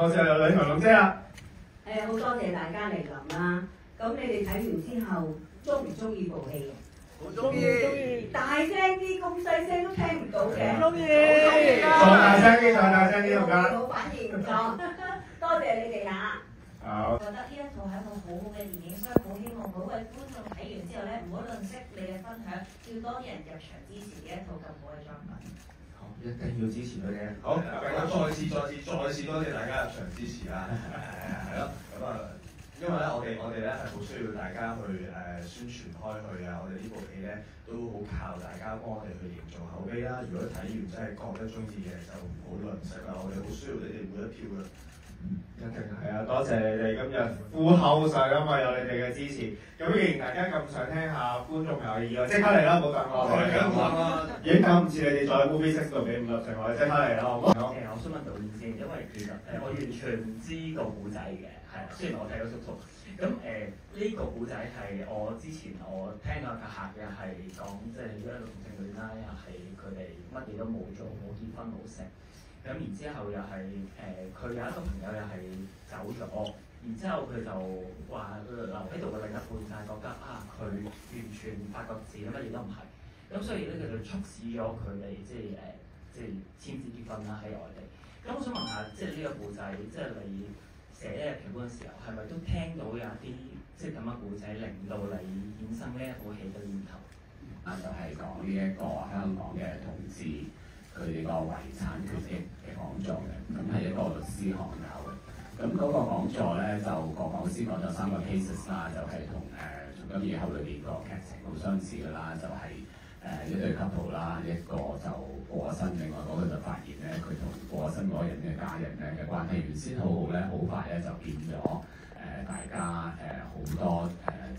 多謝女強龍姐啊！好多謝大家嚟臨啦。咁你哋睇完之後，中唔中意部戲？好中意。大聲啲，咁細聲都聽唔到嘅。中意。再大聲啲，再大聲啲，大家。好反應唔錯，多謝你哋啊！好。我覺得呢一套係一套好好嘅電影，所以好希望各位觀眾睇完之後咧，唔好吝嗇你嘅分享，要多啲人入場支持呢一套咁好嘅作品。好，一定要支持佢哋。好，再次多謝大家入場支持啦。係咯，咁啊。因為咧，我哋咧係好需要大家去宣傳開去啊！我哋呢部戲咧都好靠大家幫我哋去營造口碑啦。如果睇完真係覺得中意嘅，就唔好吝嗇啦！我哋好需要你哋每一票嘅。一定係啊！多謝你哋今日呼口水啊嘛，有你哋嘅支持。咁既然大家咁想聽下觀眾有意啊，即刻嚟啦！唔好等我。已經等唔切你哋再 Movie 6度俾5粒星，我哋即刻嚟啦，好唔好？我想問導演先，因為其實我完全唔知個故仔嘅，係啊，雖然我睇咗叔叔。咁呢個故仔係我之前我聽到一個客嘅係講，即係一個同性戀啦，又係佢哋乜嘢都冇做，冇結婚冇食。咁然之後又係佢有一個朋友又係走咗，然之後佢就話留喺度嘅另一半就係覺得啊，佢完全唔發覺自己乜嘢都唔係，咁所以咧佢就促使咗佢哋即係簽字結婚啦喺外地。咁我想問下，即係呢個故仔，即係你寫劇本嘅時候，係咪都聽到有啲即係咁嘅故仔，令到你衍生呢一部戲嘅念頭？就係講呢一個香港嘅同志。佢哋個遺產權益嘅講座嘅，咁係一個律師行搞嘅。咁嗰個講座咧，就個講師講咗3個 cases 啦，就係同從今以後裏邊個劇情好相似㗎啦，就係、一對 couple 啦，一個就過身，另外嗰個就發現咧，佢同過身嗰個人嘅家人咧嘅關係原先好好咧，好快咧就變咗大家好多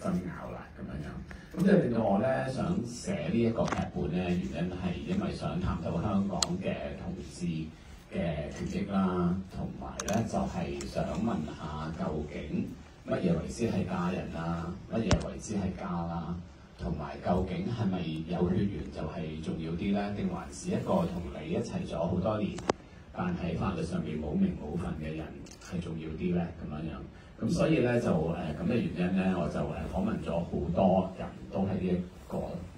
爭拗啦咁樣。咁就令到我咧想寫呢一個劇本咧，原因係因為想探討香港嘅同志嘅權益啦，同埋咧就係想問下究竟乜嘢為之係家人啦，乜嘢為之係家啦，同埋究竟係咪有血緣就係重要啲咧，定還是一個同你一齊咗好多年，但係法律上邊冇名冇份嘅人係重要啲咧咁樣。咁所以咧就咁嘅原因咧，我就訪問咗好多人都係呢一個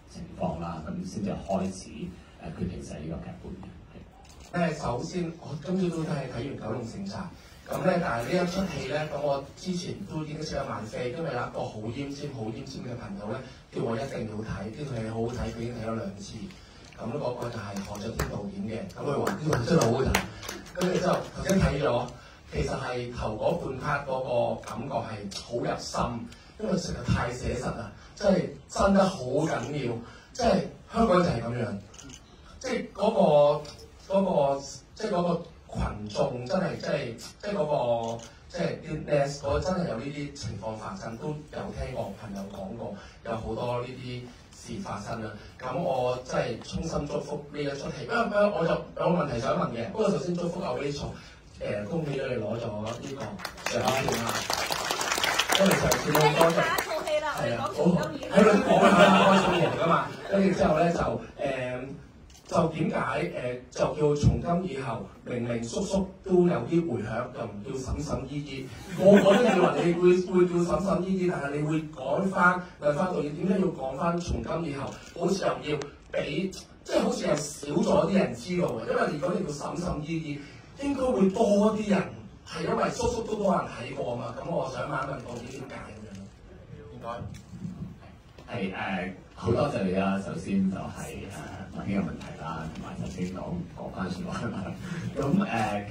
情況啦，咁先至開始決定寫呢個劇本嘅。首先我今朝都係睇完《九龍城寨》，咁咧但係呢一出戲咧，咁我之前都已經食咗萬飛，因為有一個好奄尖嘅朋友咧，叫我一定要睇，呢套戲好好睇，佢已經睇咗2次。咁嗰個就係何爵天導演嘅，咁佢話呢套真係好好睇，跟住之後頭先睇咗。其實係頭嗰半 part 嗰個感覺係好入心，因為實在太寫實啦，即係真得好緊要，即係香港就係咁樣，即係嗰個群眾真係即係嗰個即係啲 nest 嗰真係有呢啲情況發生，都有聽過朋友講過，有好多呢啲事發生啦。咁我真係衷心祝福呢一出戲，因為我就有個問題想問嘅，不過首先祝福阿 Rachel。恭喜咗你攞咗呢個上片啦！因為上片好多謝，係啊，好喺度講開心人㗎嘛。跟住之後咧就點解就叫從今以後，明叔叔都有啲迴響，就唔叫嬸嬸姨姨。我都以為你會叫嬸嬸姨姨，但係你會講翻兩番導演點解要講翻從今以後，好似又要俾即係好似又少咗啲人知道嘅，因為如果你叫嬸嬸姨姨。應該會多啲人係因為叔叔都多人睇過嘛，咁我想問一問導演點解咁樣？應該係好多謝你啦。首先就係問呢個問題啦，同埋頭先講翻説話啦。咁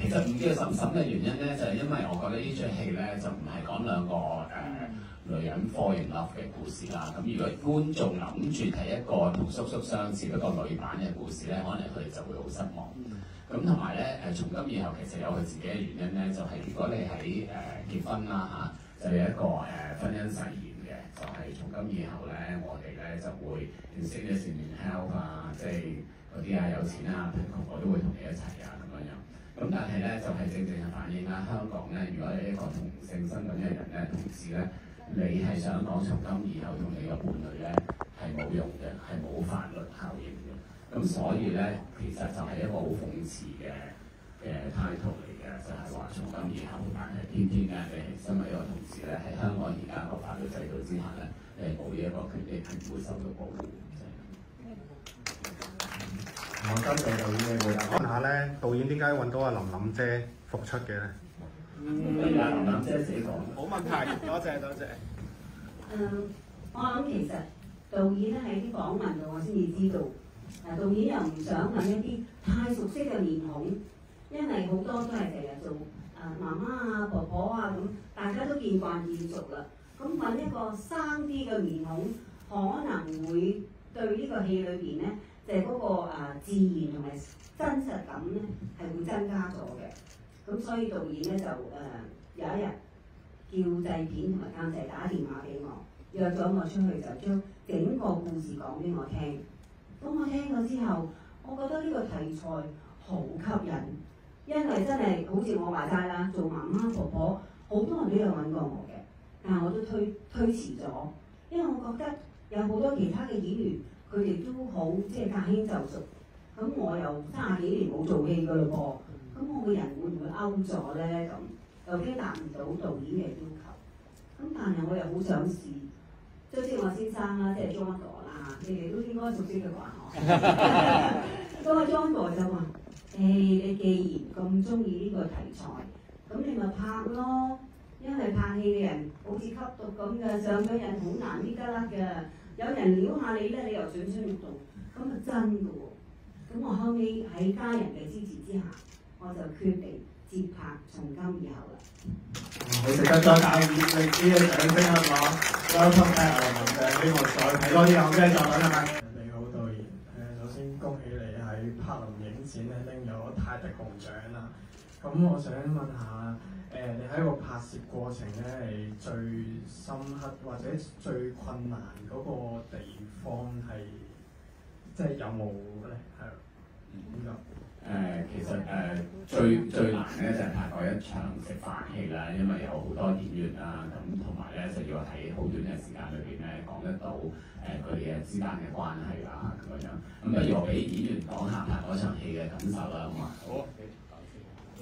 其實唔叫嬸嬸嘅原因咧，就係因為我覺得呢出戲咧就唔係講兩個女人 fall in love 嘅故事啦。咁如果觀眾諗住睇一個同叔叔相似一個女版嘅故事咧，可能佢哋就會好失望。咁同埋咧從今以後其實有佢自己嘅原因咧，就係、是、如果你喺結婚啦就有一個婚姻誓言嘅，就係、是、從今以後咧，我哋咧就會 sickness and health 啊，即係嗰啲有錢啊、貧窮我都會同你一齊啊咁樣。咁但係咧就係正正係反映啦，香港咧如果你一個同性身份嘅人咧，同時咧你係想講從今以後同你嘅伴侶咧係冇用嘅，係冇法律效應嘅。咁所以咧，其實就係一個好諷刺嘅嘅 title 嚟嘅，就係話從今以後，但係偏偏咧，你身為一個同事咧，喺香港而家個法律制度之下咧，你冇呢一個權利係唔會受到保護。我今日導演嘅回答，講下咧，導演點解揾到阿琳琳姐復出嘅咧？不如阿琳琳姐自己講。冇問題，多謝多謝。我諗其實導演咧喺啲訪問度，我先至知道，導演又唔想揾一啲太熟悉嘅面孔，因為好多都係成日做媽媽啊、婆婆啊咁，大家都見慣見熟啦。咁揾一個生啲嘅面孔，可能會對呢個戲裏邊咧，就係嗰個自然同埋真實感咧，係會增加咗嘅。咁所以導演咧就有一日叫製片同埋監製打電話俾我，約咗我出去就將整個故事講俾我聽。咁我聽咗之後，我覺得呢個題材好吸引，因為真係好似我話齋啦，做媽媽婆婆好多人都有揾過我嘅，但係我都推遲咗，因為我覺得有好多其他嘅演員佢哋都好即係駕輕就熟，咁我又30幾年冇做戲㗎嘞噃，咁我個人會唔會 out 咗咧？咁又驚達唔到導演嘅要求，咁但係我又好想試，即係我先生啦，即係 John 哥啦，你哋都應該熟悉嘅啩我。咁阿 John 哥就話：你既然咁中意呢個題材，咁你咪拍咯。因為拍戲嘅人好似吸毒咁嘅，上咗癮好難啲得甩嘅。有人撩下你咧，你又蠢蠢欲動，咁啊真嘅喎。咁我後尾喺家人嘅支持之下，我就決定接拍從今以後啦。好值得再打熱烈啲嘅掌聲啊！我有通睇林琳姐，希望再睇多啲咁嘅作品係咪？你好導演，首先恭喜你喺柏林影展咧拎咗泰迪熊獎啦。咁我想問下，你喺個拍攝過程咧，你最深刻或者最困難嗰個地方係，即係有冇咧？係點講？其實最難咧就係拍嗰一場食飯戲啦，因為有好多演員啦，咁同埋咧就要喺好短嘅時間裏邊咧講得到佢哋嘅之間嘅關係啦咁樣。咁不如我俾演員講下拍嗰場戲嘅感受啦，好嘛？好。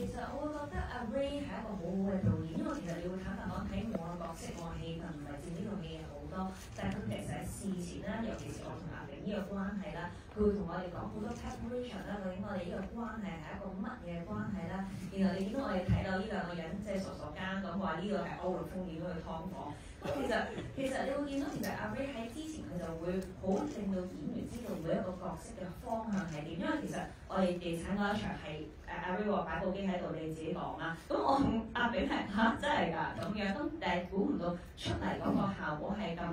其實我會覺得阿 Ray 係一個好好嘅導演，因為其實你會坦白講睇我嘅角色，我嘅戲份唔係佔呢套戲嘅好多，但係佢其實喺事前啦，尤其是我同阿炳呢個關係啦，佢會同我哋講好多 preparation 啦，究竟我哋呢個關係係一個乜嘢關係啦。然後你見到我哋睇到呢兩個人即係傻傻更咁話呢個係歐陸風點樣去劏房。咁其實你會見到其實阿 Ray 喺之前佢就會好令到演員知道每一個角色嘅方向係點，因為其實我哋地產嗰一場係阿 Ray 話擺部機喺度，你自己講啦。咁我同阿炳係真係㗎咁樣，咁但係估唔到出嚟嗰個效果係咁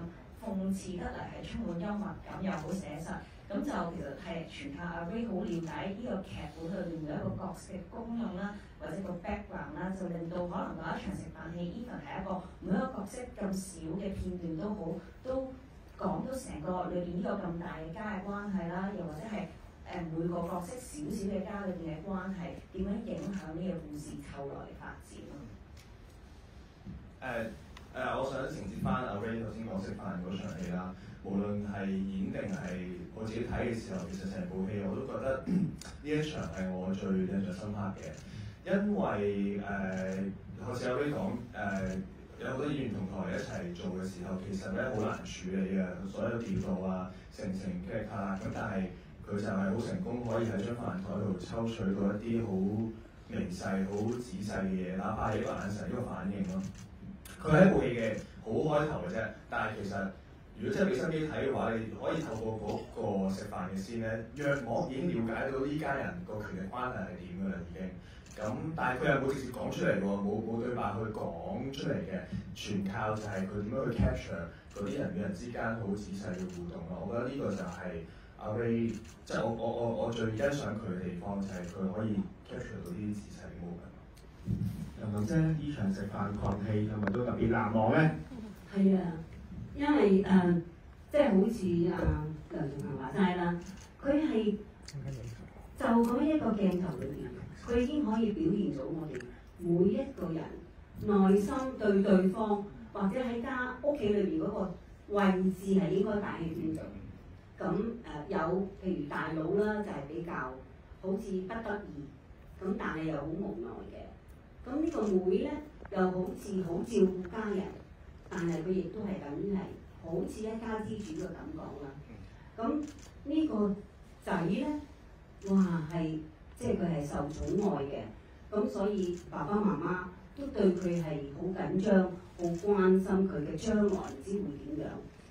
諷刺得嚟，係充滿幽默感又好寫實。咁就其實係全靠阿 Ray 好了解呢個劇本裏面每一個角色嘅功用啦，或者個 background 啦，就令到可能嗰一場食飯戲 even 係一個每一個角色咁少嘅片段都好，都講到成個裏邊呢個咁大嘅家嘅關係啦，又或者係每個角色少少嘅家裏邊嘅關係點樣影響呢個故事後來嘅發展咯。我想承接翻阿 Ray 頭先講食飯嗰場戲啦。無論係演定係我自己睇嘅時候，其實成部戲我都覺得呢一場係我最印象深刻嘅，因為好似阿 Ray 講有好多演員同台一齊做嘅時候，其實咧好難處理嘅，所有調度啊、成嘅卡咁，但係佢就係好成功，可以喺張飯台度抽取到一啲好微細、好仔細嘅嘢，哪怕係一個眼神、一個反應咯。佢係一部戲嘅好開頭嘅啫，但係其實如果真係俾心機睇嘅話，你可以透過嗰個食飯嘅先咧，約莫已經了解到呢家人個權力關係係點㗎啦，已經。咁但係佢又冇直接講出嚟喎，冇對白去講出嚟嘅，全靠就係佢點樣去 capture 嗰啲人與人之間好仔細嘅互動咯。我覺得呢個就係阿 Ray，即係我最欣賞佢嘅地方就係佢可以 capture 到啲仔細嘅 moment。琳琳姐呢場食飯狂戲係咪都特別難忘咧？係啊，因為即係好似梁仲恒話齋啦，佢係就咁一個鏡頭裏邊，佢已經可以表現到我哋每一個人內心對對方，或者喺家屋企裏邊嗰個位置係應該擺喺邊度。咁有譬如大佬啦，就係比較好似不得已，咁但係又好無奈嘅。咁呢個妹咧又好似好照顧家人，但係佢亦都係等於係好似一家之主嘅感覺啦。咁呢個仔咧，哇係即係佢係受寵愛嘅，咁所以爸爸媽媽都對佢係好緊張，好關心佢嘅將來唔知會點樣。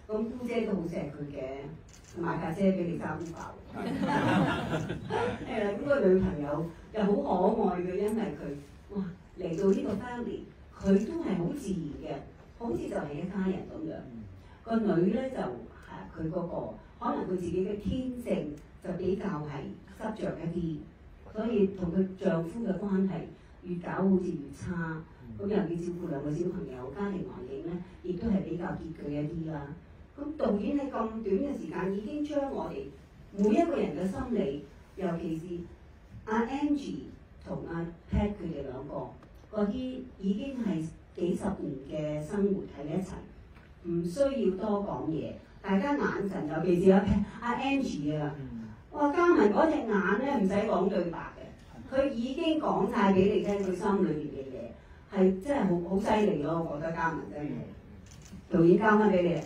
咁姑姐都好錫佢嘅，買架車俾你揸烏爆。係啦，咁個女朋友又好可愛嘅，因為佢哇嚟到呢個 family，佢都係好自然嘅，好似就係一家人咁樣。個女咧就佢嗰個可能佢自己嘅天性就比較係執着一啲，所以同佢丈夫嘅關係越搞好似越差。咁又要照顧兩個小朋友，家庭環境咧亦都係比較拮據一啲啦。咁導演喺咁短嘅時間已經將我哋每一個人嘅心理，尤其是阿 Angie 同阿 Pat 佢哋兩個嗰啲已經係幾十年嘅生活喺一齊，唔需要多講嘢，大家眼神尤其是阿 Angie 啊，哇嘉文嗰隻眼咧唔使講對白嘅，佢已經講晒俾你聽佢心裏邊嘅嘢，係真係好犀利咯！我覺得嘉文真係，導演交翻俾你。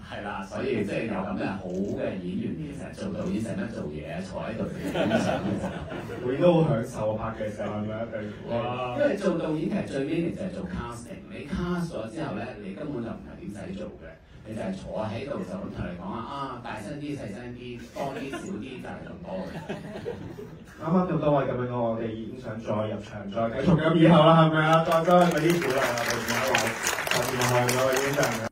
係啦，所以即係有咁嘅好嘅演員，其實做導演使乜做嘢，坐喺度欣賞嘅時候，會都好享受拍嘅時候，係咪啊？哇！因為做導演其實最尾就係做 casting，你 cast 咗之後咧，你根本就唔係點使做嘅，你就係坐喺度就咁同你講啊，大聲啲、細聲啲、多啲、少啲就係咁多嘅。啱啱咁多位咁樣講，我哋已經想再入場，再繼續咁以後啦，係咪啊？再俾啲鼓勵啊！我哋而家話，我哋係我已經真係。